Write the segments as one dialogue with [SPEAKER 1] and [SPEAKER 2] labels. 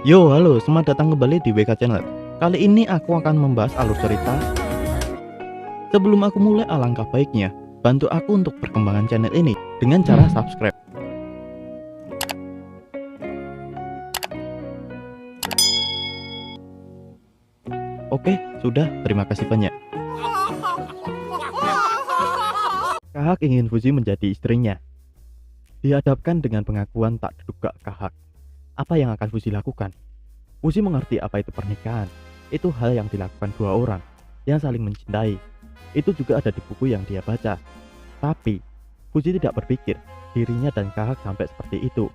[SPEAKER 1] Yo, halo, selamat datang kembali di WK Channel. Kali ini aku akan membahas alur cerita. Sebelum aku mulai, alangkah baiknya bantu aku untuk perkembangan channel ini dengan cara subscribe. Oke, sudah, terima kasih banyak. Kahak ingin Fuzi menjadi istrinya. Dihadapkan dengan pengakuan tak terduga Kahak. Apa yang akan Fuzi lakukan? Fuzi mengerti apa itu pernikahan. Itu hal yang dilakukan dua orang yang saling mencintai. Itu juga ada di buku yang dia baca. Tapi Fuzi tidak berpikir dirinya dan Kahak sampai seperti itu.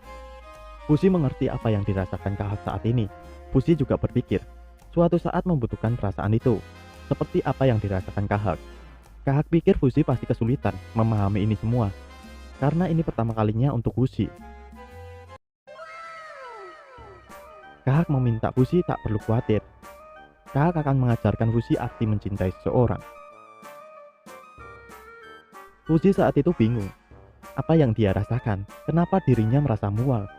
[SPEAKER 1] Fuzi mengerti apa yang dirasakan Kahak saat ini. Fuzi juga berpikir suatu saat membutuhkan perasaan itu, seperti apa yang dirasakan Kahak. Kahak pikir Fuzi pasti kesulitan memahami ini semua, karena ini pertama kalinya untuk Fuzi. Kahak meminta Fuzi tak perlu khawatir. Kahak akan mengajarkan Fuzi arti mencintai seseorang. Fuzi saat itu bingung. Apa yang dia rasakan? Kenapa dirinya merasa mual?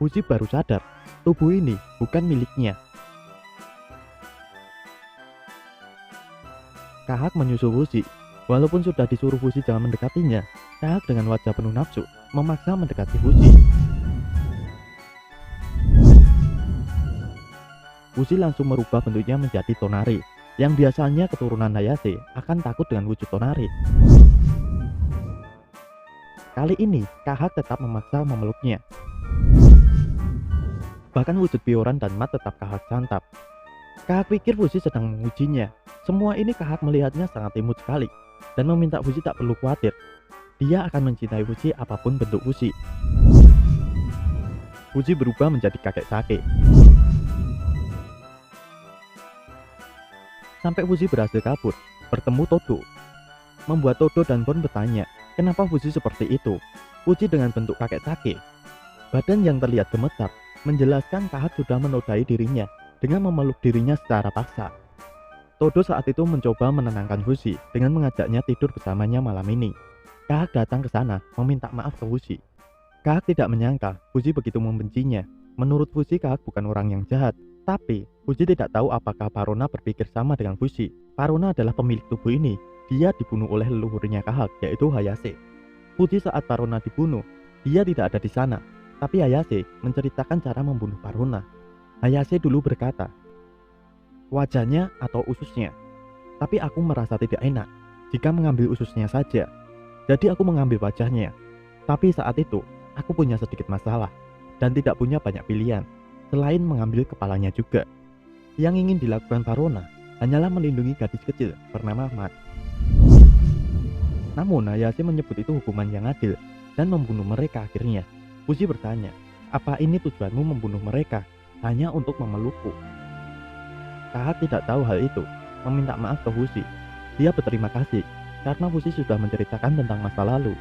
[SPEAKER 1] Fuzi baru sadar, tubuh ini bukan miliknya. Kahak menyusul Fuzi. Walaupun sudah disuruh Fuzi jangan mendekatinya, Kahak dengan wajah penuh nafsu memaksa mendekati Fuzi. Fuzi langsung merubah bentuknya menjadi Tonari. Yang biasanya keturunan Hayase akan takut dengan wujud Tonari. Kali ini Kahak tetap memaksa memeluknya. Bahkan wujud Bioran dan Mat tetap Kahak santap. Kahak pikir Fuzi sedang mengujinya. Semua ini Kahak melihatnya sangat imut sekali dan meminta Fuzi tak perlu khawatir. Dia akan mencintai Fuzi apapun bentuk Fuzi. Fuzi berubah menjadi kakek sake. Sampai Fuzi berhasil kabur, bertemu Todo. Membuat Todo dan Bon bertanya, kenapa Fuzi seperti itu? Fuzi dengan bentuk kakek sake. Badan yang terlihat gemetar, menjelaskan Kahak sudah menodai dirinya dengan memeluk dirinya secara paksa. Todo saat itu mencoba menenangkan Fuzi dengan mengajaknya tidur bersamanya malam ini. Kahak datang ke sana meminta maaf ke Fuzi. Kahak tidak menyangka Fuzi begitu membencinya. Menurut Fuzi, Kahak bukan orang yang jahat. Tapi Fuzi tidak tahu apakah Parona berpikir sama dengan Fuzi. Parona adalah pemilik tubuh ini. Dia dibunuh oleh leluhurnya Kahak, yaitu Hayase. Fuzi saat Parona dibunuh, dia tidak ada di sana. Tapi Hayase menceritakan cara membunuh Parona. Hayase dulu berkata, wajahnya atau ususnya. Tapi aku merasa tidak enak jika mengambil ususnya saja. Jadi aku mengambil wajahnya. Tapi saat itu aku punya sedikit masalah dan tidak punya banyak pilihan selain mengambil kepalanya juga. Yang ingin dilakukan Parona hanyalah melindungi gadis kecil bernama Mat. Namun Hayase menyebut itu hukuman yang adil dan membunuh mereka akhirnya. Fuzi bertanya, apa ini tujuanmu membunuh mereka hanya untuk memelukku? Kahak tidak tahu hal itu, meminta maaf ke Fuzi. Dia berterima kasih karena Fuzi sudah menceritakan tentang masa lalu.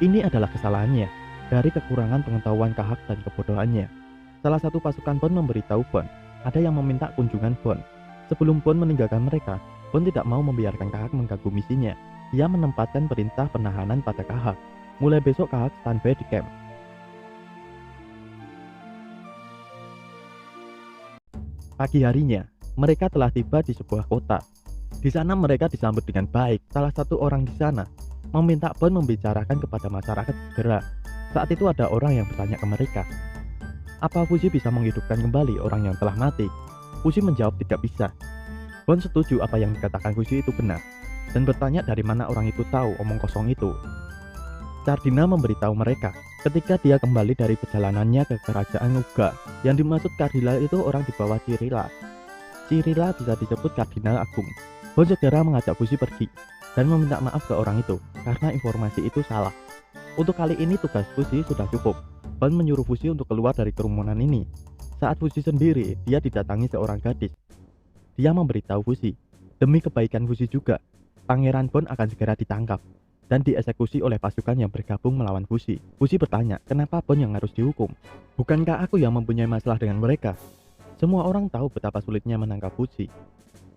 [SPEAKER 1] Ini adalah kesalahannya dari kekurangan pengetahuan Kahak dan kebodohannya. Salah satu pasukan Bon memberitahu Bon ada yang meminta kunjungan Bon. Sebelum Bon meninggalkan mereka, Bon tidak mau membiarkan Kahak mengganggu misinya. Dia menempatkan perintah penahanan pada Kahak. Mulai besok Kahak standby di camp. Pagi harinya, mereka telah tiba di sebuah kota. Di sana mereka disambut dengan baik. Salah satu orang di sana meminta Bon membicarakan kepada masyarakat segera. Saat itu ada orang yang bertanya ke mereka, apa Fuzi bisa menghidupkan kembali orang yang telah mati? Fuzi menjawab tidak bisa. Bon setuju apa yang dikatakan Fuzi itu benar dan bertanya dari mana orang itu tahu omong kosong itu. Cardina memberitahu mereka ketika dia kembali dari perjalanannya ke kerajaan Uga. Yang dimaksud Kardinal itu orang di bawah Cirilla. Cirilla bisa disebut Kardinal Agung. Bon segera mengajak Fuzi pergi dan meminta maaf ke orang itu karena informasi itu salah. Untuk kali ini tugas Fuzi sudah cukup. Bon menyuruh Fuzi untuk keluar dari kerumunan ini. Saat Fuzi sendiri, dia didatangi seorang gadis. Dia memberitahu Fuzi, demi kebaikan Fuzi juga, Pangeran Bon akan segera ditangkap dan dieksekusi oleh pasukan yang bergabung melawan Fuzi. Fuzi bertanya, kenapa Bon yang harus dihukum? Bukankah aku yang mempunyai masalah dengan mereka? Semua orang tahu betapa sulitnya menangkap Fuzi.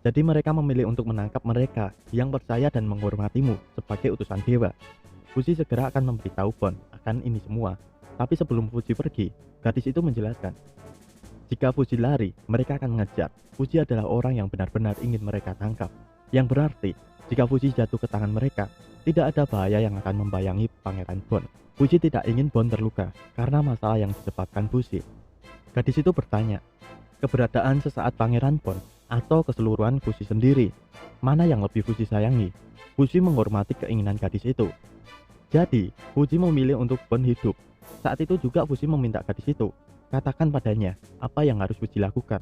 [SPEAKER 1] Jadi mereka memilih untuk menangkap mereka yang percaya dan menghormatimu sebagai utusan dewa. Fuji segera akan memberitahu Bon akan ini semua. Tapi sebelum Fuji pergi, gadis itu menjelaskan, jika Fuji lari, mereka akan mengejar. Fuji adalah orang yang benar-benar ingin mereka tangkap. Yang berarti, jika Fuji jatuh ke tangan mereka, tidak ada bahaya yang akan membayangi Pangeran Bon. Fuji tidak ingin Bon terluka karena masalah yang disebabkan Fuji. Gadis itu bertanya, keberadaan sesaat Pangeran Bon atau keseluruhan Fuji sendiri, mana yang lebih Fuji sayangi? Fuji menghormati keinginan gadis itu. Jadi, Fuji memilih untuk Bon hidup. Saat itu juga Fuji meminta gadis itu, katakan padanya apa yang harus Fuji lakukan.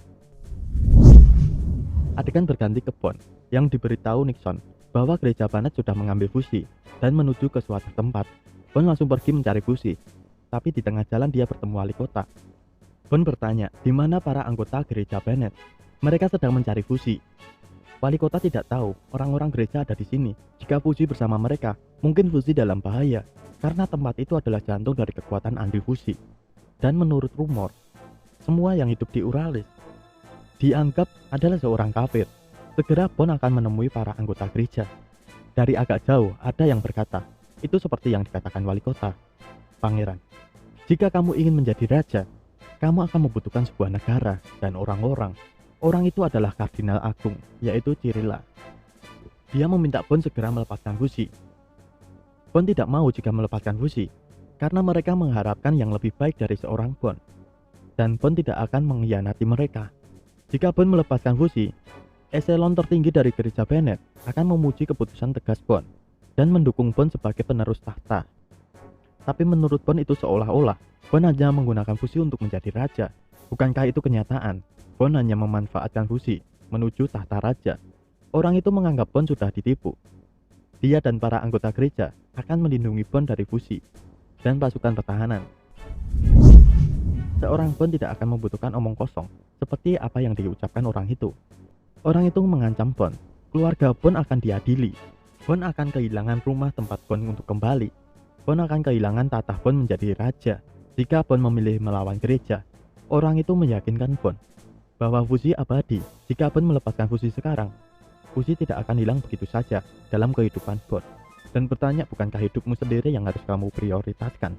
[SPEAKER 1] Adegan berganti ke Bon yang diberitahu Nixon bahwa gereja Banet sudah mengambil Fuji dan menuju ke suatu tempat. Bon langsung pergi mencari Fuji, tapi di tengah jalan dia bertemu wali kota. Bon bertanya, di mana para anggota gereja Banet? Mereka sedang mencari Fuji. Wali kota tidak tahu orang-orang gereja ada di sini. Jika Fuji bersama mereka, mungkin Fuji dalam bahaya karena tempat itu adalah jantung dari kekuatan anti Fuji. Dan menurut rumor, semua yang hidup di Uralis dianggap adalah seorang kafir. Segera Bon akan menemui para anggota gereja. Dari agak jauh ada yang berkata, itu seperti yang dikatakan wali kota. Pangeran, jika kamu ingin menjadi raja, kamu akan membutuhkan sebuah negara dan orang-orang. Orang itu adalah Kardinal Agung, yaitu Cirilla. Dia meminta Bon segera melepaskan Fuji. Bon tidak mau jika melepaskan Fuji, karena mereka mengharapkan yang lebih baik dari seorang Bon. Dan Bon tidak akan mengkhianati mereka. Jika Bon melepaskan Fuji, eselon tertinggi dari gereja Banet akan memuji keputusan tegas Bon dan mendukung Bon sebagai penerus tahta. Tapi menurut Bon itu seolah-olah Bon hanya menggunakan Fuji untuk menjadi raja. Bukankah itu kenyataan? Bon hanya memanfaatkan Fuji menuju tahta raja. Orang itu menganggap Bon sudah ditipu. Dia dan para anggota gereja akan melindungi Bon dari Fuji dan pasukan pertahanan. Seorang Bon tidak akan membutuhkan omong kosong seperti apa yang diucapkan orang itu. Orang itu mengancam Bon, keluarga Bon akan diadili. Bon akan kehilangan rumah tempat Bon untuk kembali. Bon akan kehilangan tatah Bon menjadi raja. Jika Bon memilih melawan gereja, orang itu meyakinkan Bon bahwa Fuji abadi. Jika Bon melepaskan Fuji sekarang, Fuji tidak akan hilang begitu saja dalam kehidupan Bon. Dan bertanya, bukankah hidupmu sendiri yang harus kamu prioritaskan?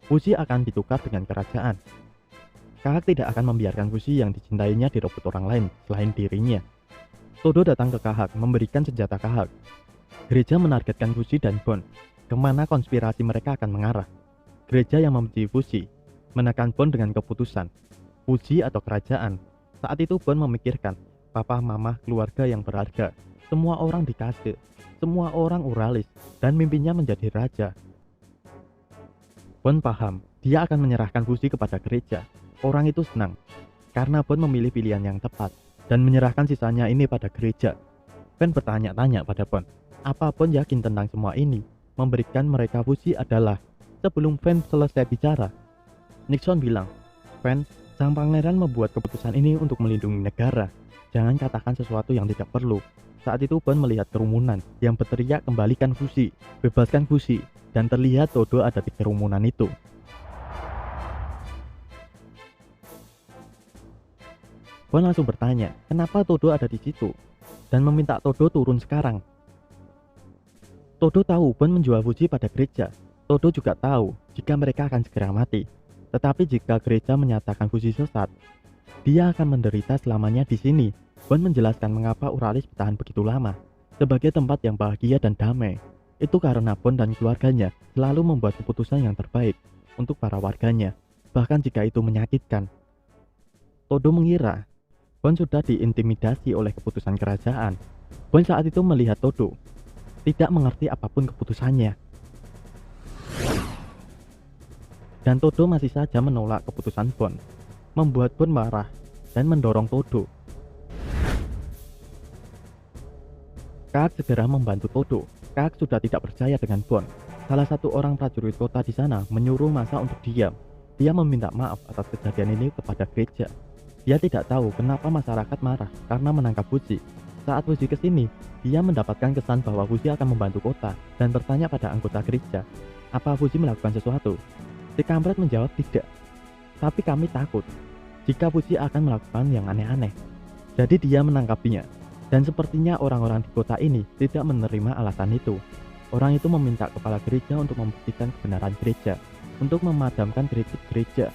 [SPEAKER 1] Fuji akan ditukar dengan kerajaan. Kahak tidak akan membiarkan Fuji yang dicintainya direbut orang lain selain dirinya. Todo datang ke Kahak memberikan senjata Kahak. Gereja menargetkan Fuji dan Bon. Kemana konspirasi mereka akan mengarah? Gereja yang membenci Fuji menekan Bon dengan keputusan Fuji atau kerajaan. Saat itu Bon memikirkan papa, mama, keluarga yang berharga. Semua orang dikasih, semua orang Uralis, dan mimpinya menjadi raja. Bon paham, dia akan menyerahkan Fuji kepada gereja. Orang itu senang, karena Bon memilih pilihan yang tepat, dan menyerahkan sisanya ini pada gereja. Fen bertanya-tanya pada Bon, apa Bon yakin tentang semua ini? Memberikan mereka Fuji adalah. Sebelum Fen selesai bicara, Nixon bilang, Fen, sang pangeran membuat keputusan ini untuk melindungi negara. Jangan katakan sesuatu yang tidak perlu. Saat itu Bon melihat kerumunan yang berteriak kembalikan Fuji, bebaskan Fuji, dan terlihat Todo ada di kerumunan itu. Bon langsung bertanya, kenapa Todo ada di situ? Dan meminta Todo turun sekarang. Todo tahu Bon menjual Fuji pada gereja. Todo juga tahu jika mereka akan segera mati. Tetapi jika gereja menyatakan Fuji sesat, dia akan menderita selamanya di sini. Bon menjelaskan mengapa Uralis bertahan begitu lama sebagai tempat yang bahagia dan damai. Itu karena Bon dan keluarganya selalu membuat keputusan yang terbaik untuk para warganya, bahkan jika itu menyakitkan. Todo mengira Bon sudah diintimidasi oleh keputusan kerajaan. Bon saat itu melihat Todo tidak mengerti apapun keputusannya. Dan Todo masih saja menolak keputusan Bon, membuat Bon marah dan mendorong Todo. Kahak segera membantu Todo. Kahak sudah tidak percaya dengan Bon. Salah satu orang prajurit kota di sana menyuruh masa untuk diam. Dia meminta maaf atas kejadian ini kepada gereja. Dia tidak tahu kenapa masyarakat marah karena menangkap Fuji. Saat Fuji kesini, dia mendapatkan kesan bahwa Fuji akan membantu kota dan bertanya pada anggota gereja, apa Fuji melakukan sesuatu? Si kampret menjawab tidak. Tapi kami takut jika Fuji akan melakukan yang aneh-aneh. Jadi dia menangkapnya. Dan sepertinya orang-orang di kota ini tidak menerima alasan itu. Orang itu meminta kepala gereja untuk membuktikan kebenaran gereja, untuk memadamkan kritik gereja.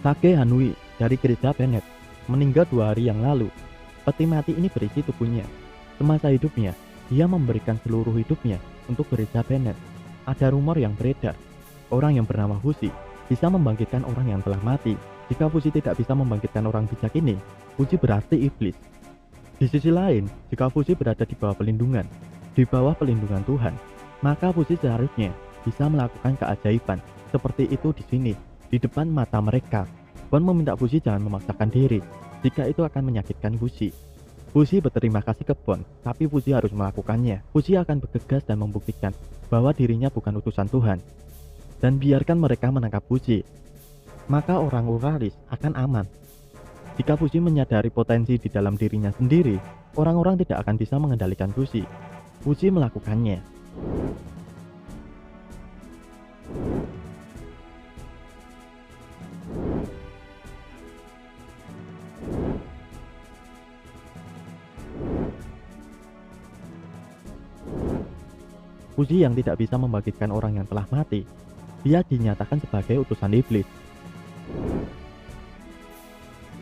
[SPEAKER 1] Sage Hanui dari gereja Bennett meninggal 2 hari yang lalu. Peti mati ini berisi tubuhnya. Semasa hidupnya, dia memberikan seluruh hidupnya untuk gereja Bennett. Ada rumor yang beredar, orang yang bernama Fuzi bisa membangkitkan orang yang telah mati. Jika Fuzi tidak bisa membangkitkan orang bijak ini, Fuzi berarti iblis. Di sisi lain, jika Fuzi berada di bawah pelindungan Tuhan, maka Fuzi seharusnya bisa melakukan keajaiban seperti itu di sini, di depan mata mereka. Bon meminta Fuzi jangan memaksakan diri, jika itu akan menyakitkan Fuzi. Fuzi berterima kasih ke Bon, tapi Fuzi harus melakukannya. Fuzi akan bergegas dan membuktikan bahwa dirinya bukan utusan Tuhan. Dan biarkan mereka menangkap Fuzi, maka orang Uralis akan aman. Jika Fuzi menyadari potensi di dalam dirinya sendiri, orang-orang tidak akan bisa mengendalikan Fuzi. Fuzi melakukannya. Fuzi yang tidak bisa membangkitkan orang yang telah mati, dia dinyatakan sebagai utusan iblis.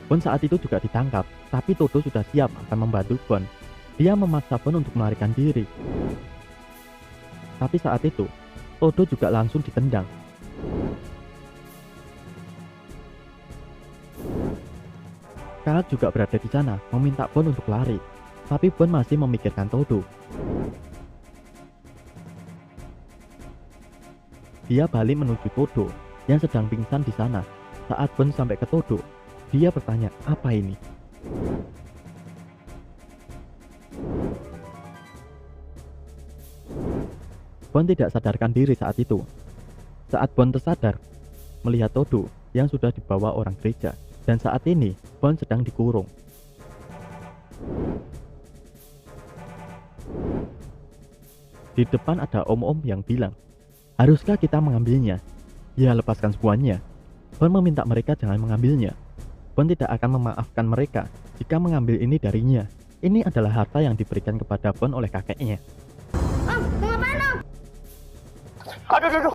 [SPEAKER 1] Bon saat itu juga ditangkap, tapi Todo sudah siap akan membantu Bon. Dia memaksa Bon untuk melarikan diri. Tapi saat itu, Todo juga langsung ditendang. Kaat juga berada di sana, meminta Bon untuk lari, tapi Bon masih memikirkan Todo. Dia balik menuju Todo yang sedang pingsan di sana. Saat Bon sampai ke Todo, dia bertanya, apa ini? Bon tidak sadarkan diri saat itu. Saat Bon tersadar, melihat Todo yang sudah dibawa orang gereja, dan saat ini Bon sedang dikurung. Di depan ada om-om yang bilang, haruskah kita mengambilnya? Ya, lepaskan semuanya. Bon meminta mereka jangan mengambilnya. Bon tidak akan memaafkan mereka jika mengambil ini darinya. Ini adalah harta yang diberikan kepada Bon oleh kakeknya.
[SPEAKER 2] Om, mau ngapain om?
[SPEAKER 3] Aduh.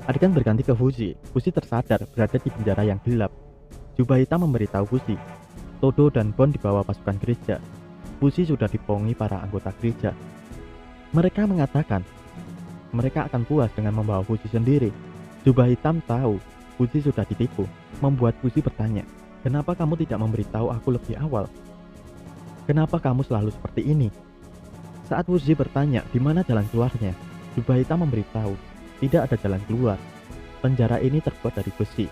[SPEAKER 1] Adegan berganti ke Fuzi. Fuzi tersadar berada di penjara yang gelap. Jubah hitam memberitahu Fuzi, Todo dan Bon dibawa pasukan gereja. Fuzi sudah dibohongi para anggota gereja. Mereka mengatakan mereka akan puas dengan membawa Fuzi sendiri. Jubah hitam tahu Fuzi sudah ditipu, membuat Fuzi bertanya, kenapa kamu tidak memberitahu aku lebih awal? Kenapa kamu selalu seperti ini? Saat Fuzi bertanya di mana jalan keluarnya, Jubah hitam memberitahu tidak ada jalan keluar. Penjara ini terbuat dari besi.